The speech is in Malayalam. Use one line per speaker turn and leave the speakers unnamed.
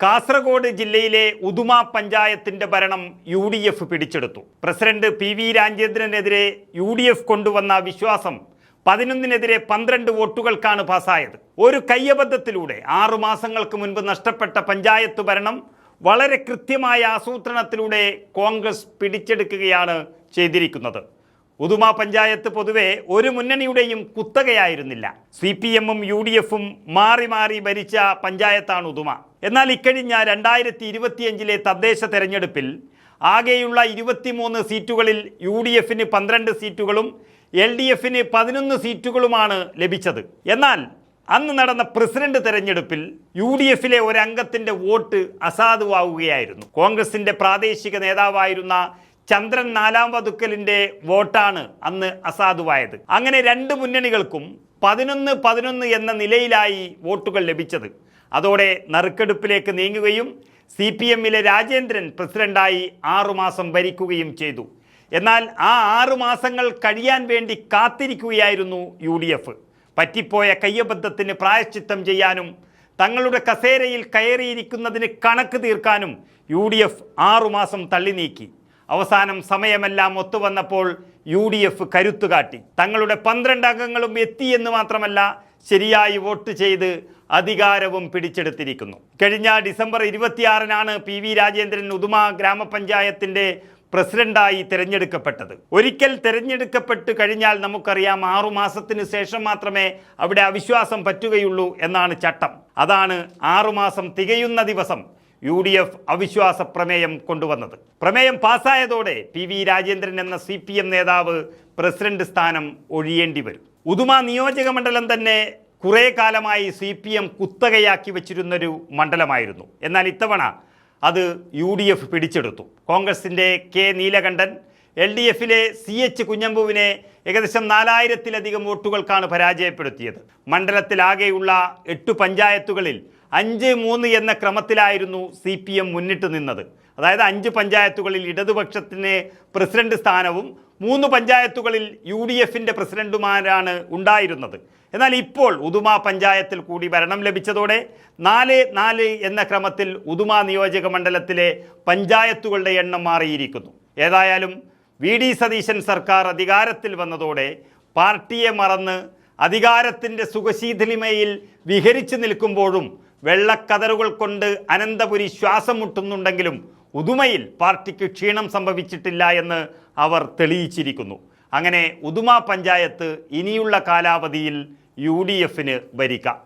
കാസർഗോഡ് ജില്ലയിലെ ഉദുമ പഞ്ചായത്തിന്റെ ഭരണം UDF പിടിച്ചെടുത്തു. പ്രസിഡന്റ് PV രാജേന്ദ്രനെതിരെ UDF കൊണ്ടുവന്ന വിശ്വാസം 11-നെതിരെ 12 വോട്ടുകൾക്കാണ് പാസ്സായത്. ഒരു കയ്യബദ്ധത്തിലൂടെ 6 മാസങ്ങൾക്ക് മുൻപ് നഷ്ടപ്പെട്ട പഞ്ചായത്ത് ഭരണം വളരെ കൃത്യമായ ആസൂത്രണത്തിലൂടെ കോൺഗ്രസ് പിടിച്ചെടുക്കുകയാണ് ചെയ്തിരിക്കുന്നത്. ഉദുമ പഞ്ചായത്ത് പൊതുവെ ഒരു മുന്നണിയുടെയും കുത്തകയായിരുന്നില്ല. CPM-ഉം UDF-ഉം മാറി മാറി ഭരിച്ച പഞ്ചായത്താണ് ഉദുമ. എന്നാൽ ഇക്കഴിഞ്ഞ 2025-ലെ തദ്ദേശ തെരഞ്ഞെടുപ്പിൽ ആകെയുള്ള 23 സീറ്റുകളിൽ UDF-ന് 12 സീറ്റുകളും LDF-ന് 11 സീറ്റുകളുമാണ് ലഭിച്ചത്. എന്നാൽ അന്ന് നടന്ന പ്രസിഡന്റ് തെരഞ്ഞെടുപ്പിൽ UDF-ലെ ഒരംഗത്തിൻ്റെ വോട്ട് അസാധുവാകുകയായിരുന്നു. കോൺഗ്രസിൻ്റെ പ്രാദേശിക നേതാവായിരുന്ന ചന്ദ്രൻ നാലാംവതുക്കലിൻ്റെ വോട്ടാണ് അന്ന് അസാധുവായത്. അങ്ങനെ 2 മുന്നണികൾക്കും 11-11 എന്ന നിലയിലായി വോട്ടുകൾ ലഭിച്ചത്. അതോടെ നറുക്കെടുപ്പിലേക്ക് നീങ്ങുകയും CPM-ലെ രാജേന്ദ്രൻ പ്രസിഡന്റായി 6 മാസം ഭരിക്കുകയും ചെയ്തു. എന്നാൽ ആ 6 മാസങ്ങൾ കഴിയാൻ വേണ്ടി കാത്തിരിക്കുകയായിരുന്നു UDF. പറ്റിപ്പോയ കയ്യബദ്ധത്തിന് പ്രായശ്ചിത്തം ചെയ്യാനും തങ്ങളുടെ കസേരയിൽ കയറിയിരിക്കുന്നതിന് കണക്ക് തീർക്കാനും UDF 6 മാസം തള്ളി നീക്കി. അവസാനം സമയമെല്ലാം ഒത്തുവന്നപ്പോൾ UDF കരുത്തുകാട്ടി. തങ്ങളുടെ 12 അംഗങ്ങളും എത്തിയെന്ന് മാത്രമല്ല, ശരിയായി വോട്ട് ചെയ്ത് അധികാരവും പിടിച്ചെടുത്തിരിക്കുന്നു. കഴിഞ്ഞ ഡിസംബർ 26-നാണ് PV രാജേന്ദ്രൻ ഉദുമ ഗ്രാമപഞ്ചായത്തിൻ്റെ പ്രസിഡന്റായി തിരഞ്ഞെടുക്കപ്പെട്ടത്. ഒരിക്കൽ തിരഞ്ഞെടുക്കപ്പെട്ട് കഴിഞ്ഞാൽ നമുക്കറിയാം 6 മാസത്തിന് ശേഷം മാത്രമേ അവിടെ അവിശ്വാസം പറ്റുകയുള്ളൂ എന്നാണ് ചട്ടം. അതാണ് 6 മാസം തികയുന്ന ദിവസം UDF അവിശ്വാസ പ്രമേയം കൊണ്ടുവന്നത്. പ്രമേയം പാസ്സായതോടെ PV രാജേന്ദ്രൻ എന്ന CPM നേതാവ് പ്രസിഡന്റ് സ്ഥാനം ഒഴിയേണ്ടി വരും. ഉദുമ നിയോജക മണ്ഡലം തന്നെ കുറേ കാലമായി CPM കുത്തകയാക്കി വച്ചിരുന്നൊരു മണ്ഡലമായിരുന്നു. എന്നാൽ ഇത്തവണ അത് UDF പിടിച്ചെടുത്തു. കോൺഗ്രസിൻ്റെ K നീലകണ്ഠൻ LDF-ലെ CH കുഞ്ഞമ്പുവിനെ ഏകദേശം 4000-ലധികം വോട്ടുകൾക്കാണ് പരാജയപ്പെടുത്തിയത്. മണ്ഡലത്തിലാകെയുള്ള 8 പഞ്ചായത്തുകളിൽ 5-3 എന്ന ക്രമത്തിലായിരുന്നു CPM മുന്നിട്ട് നിന്നത്. അതായത് 5 പഞ്ചായത്തുകളിൽ ഇടതുപക്ഷത്തിന് പ്രസിഡന്റ് സ്ഥാനവും 3 പഞ്ചായത്തുകളിൽ UDF-ൻ്റെ പ്രസിഡന്റുമാരാണ് ഉണ്ടായിരുന്നത്. എന്നാൽ ഇപ്പോൾ ഉദുമ പഞ്ചായത്തിൽ കൂടി ഭരണം ലഭിച്ചതോടെ 4-4 എന്ന ക്രമത്തിൽ ഉദുമ നിയോജക മണ്ഡലത്തിലെ പഞ്ചായത്തുകളുടെ എണ്ണം മാറിയിരിക്കുന്നു. ഏതായാലും VD സതീശൻ സർക്കാർ അധികാരത്തിൽ വന്നതോടെ പാർട്ടിയെ മറന്ന് അധികാരത്തിൻ്റെ സുഖശീതളിമയിൽ വിഹരിച്ചു നിൽക്കുമ്പോഴും വെള്ളക്കതറുകൾ കൊണ്ട് അനന്തപുരി ശ്വാസം മുട്ടുന്നുണ്ടെങ്കിലും ഉദുമയിൽ പാർട്ടിക്ക് ക്ഷീണം സംഭവിച്ചിട്ടില്ല എന്ന് അവർ തെളിയിച്ചിരിക്കുന്നു. അങ്ങനെ ഉദുമ പഞ്ചായത്ത് ഇനിയുള്ള കാലാവധിയിൽ UDF-ന് ഭരിക്കാം.